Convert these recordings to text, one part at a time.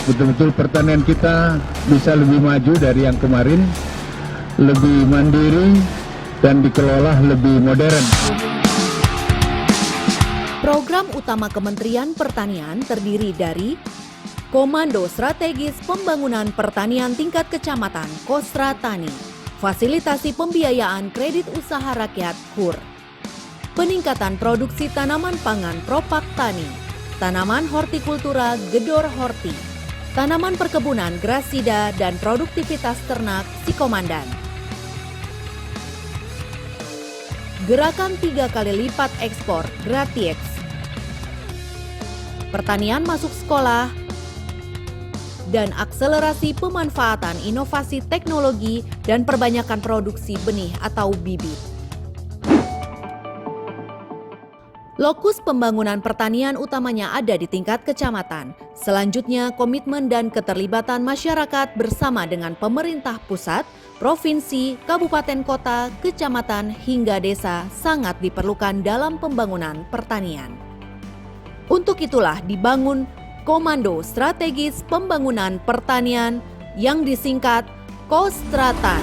betul-betul pertanian kita bisa lebih maju dari yang kemarin, lebih mandiri dan dikelola lebih modern. Program utama Kementerian Pertanian terdiri dari Komando Strategis Pembangunan Pertanian Tingkat Kecamatan Kostra Tani, fasilitasi pembiayaan kredit usaha rakyat KUR, peningkatan produksi tanaman pangan Propak Tani, tanaman hortikultura Gedor Horti, tanaman perkebunan Grasida dan produktivitas ternak Sikomandan. Gerakan 3 kali lipat ekspor Gratiex. Pertanian masuk sekolah dan akselerasi pemanfaatan inovasi teknologi dan perbanyakan produksi benih atau bibit. Lokus pembangunan pertanian utamanya ada di tingkat kecamatan. Selanjutnya, komitmen dan keterlibatan masyarakat bersama dengan pemerintah pusat, provinsi, kabupaten kota, kecamatan, hingga desa sangat diperlukan dalam pembangunan pertanian. Untuk itulah dibangun Komando Strategis Pembangunan Pertanian yang disingkat Kostratan.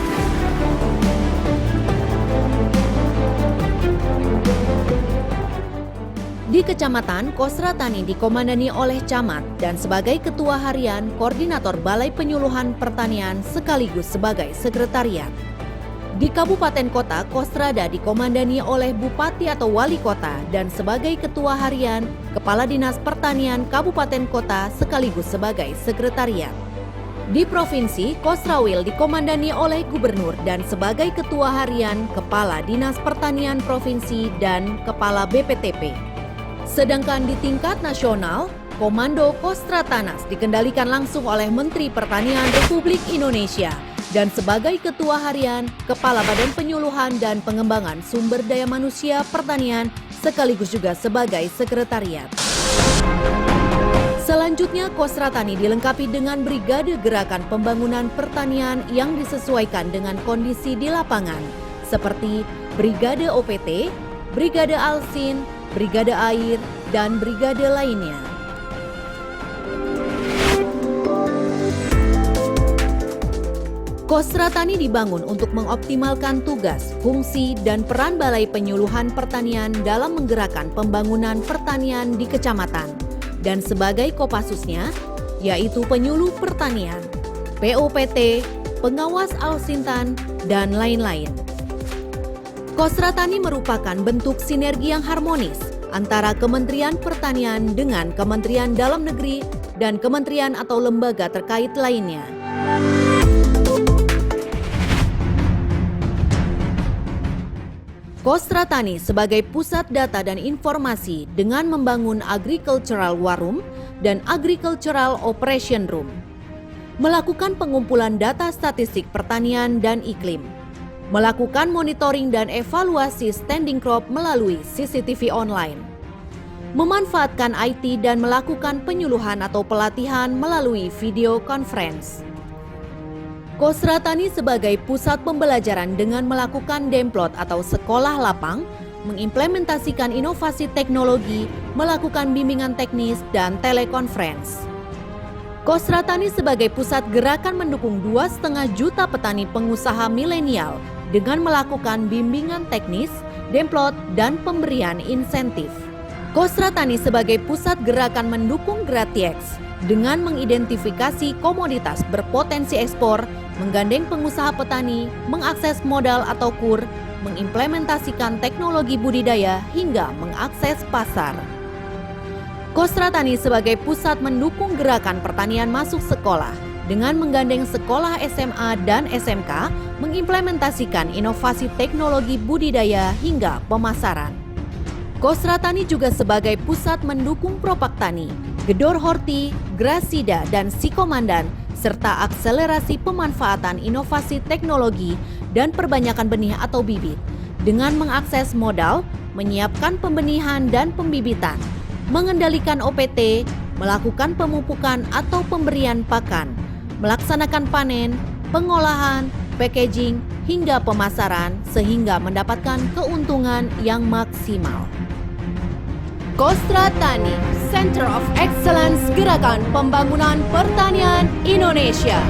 Di Kecamatan Kostra Tani dikomandani oleh Camat dan sebagai Ketua Harian Koordinator Balai Penyuluhan Pertanian sekaligus sebagai Sekretariat. Di Kabupaten Kota, Kostrada dikomandani oleh Bupati atau Wali Kota dan sebagai Ketua Harian Kepala Dinas Pertanian Kabupaten Kota sekaligus sebagai Sekretariat. Di Provinsi, Kostrawil dikomandani oleh Gubernur dan sebagai Ketua Harian Kepala Dinas Pertanian Provinsi dan Kepala BPTP. Sedangkan di tingkat nasional, Komando Kostra Tanas dikendalikan langsung oleh Menteri Pertanian Republik Indonesia dan sebagai Ketua Harian, Kepala Badan Penyuluhan dan Pengembangan Sumber Daya Manusia Pertanian sekaligus juga sebagai Sekretariat. Selanjutnya, Kostra Tani dilengkapi dengan Brigade Gerakan Pembangunan Pertanian yang disesuaikan dengan kondisi di lapangan, seperti Brigade OPT, Brigade Alsin, Brigade Air, dan brigade lainnya. Kostra Tani dibangun untuk mengoptimalkan tugas, fungsi, dan peran Balai Penyuluhan Pertanian dalam menggerakkan pembangunan pertanian di kecamatan, dan sebagai Kopassusnya, yaitu penyuluh pertanian, POPT, pengawas Alsintan, dan lain-lain. Kostra Tani merupakan bentuk sinergi yang harmonis antara Kementerian Pertanian dengan Kementerian Dalam Negeri dan kementerian atau lembaga terkait lainnya. Kostra Tani sebagai pusat data dan informasi dengan membangun Agricultural War Room dan Agricultural Operation Room. Melakukan pengumpulan data statistik pertanian dan iklim. Melakukan monitoring dan evaluasi standing crop melalui CCTV online. Memanfaatkan IT dan melakukan penyuluhan atau pelatihan melalui video conference. Kostra Tani sebagai pusat pembelajaran dengan melakukan demplot atau sekolah lapang, mengimplementasikan inovasi teknologi, melakukan bimbingan teknis dan telekonferensi. Kostra Tani sebagai pusat gerakan mendukung 2,5 juta petani pengusaha milenial dengan melakukan bimbingan teknis, demplot, dan pemberian insentif. Kostra Tani sebagai pusat gerakan mendukung Gratiex dengan mengidentifikasi komoditas berpotensi ekspor, menggandeng pengusaha petani, mengakses modal atau KUR, mengimplementasikan teknologi budidaya hingga mengakses pasar. Kostra Tani sebagai pusat mendukung gerakan pertanian masuk sekolah dengan menggandeng sekolah SMA dan SMK, mengimplementasikan inovasi teknologi budidaya hingga pemasaran. Kostra Tani juga sebagai pusat mendukung Propak Tani, Gedor Horti, Grasida, dan Sikomandan, serta akselerasi pemanfaatan inovasi teknologi dan perbanyakan benih atau bibit, dengan mengakses modal, menyiapkan pembenihan dan pembibitan, mengendalikan OPT, melakukan pemupukan atau pemberian pakan, melaksanakan panen, pengolahan, packaging, hingga pemasaran sehingga mendapatkan keuntungan yang maksimal. Kostra Tani Center of Excellence Gerakan Pembangunan Pertanian Indonesia.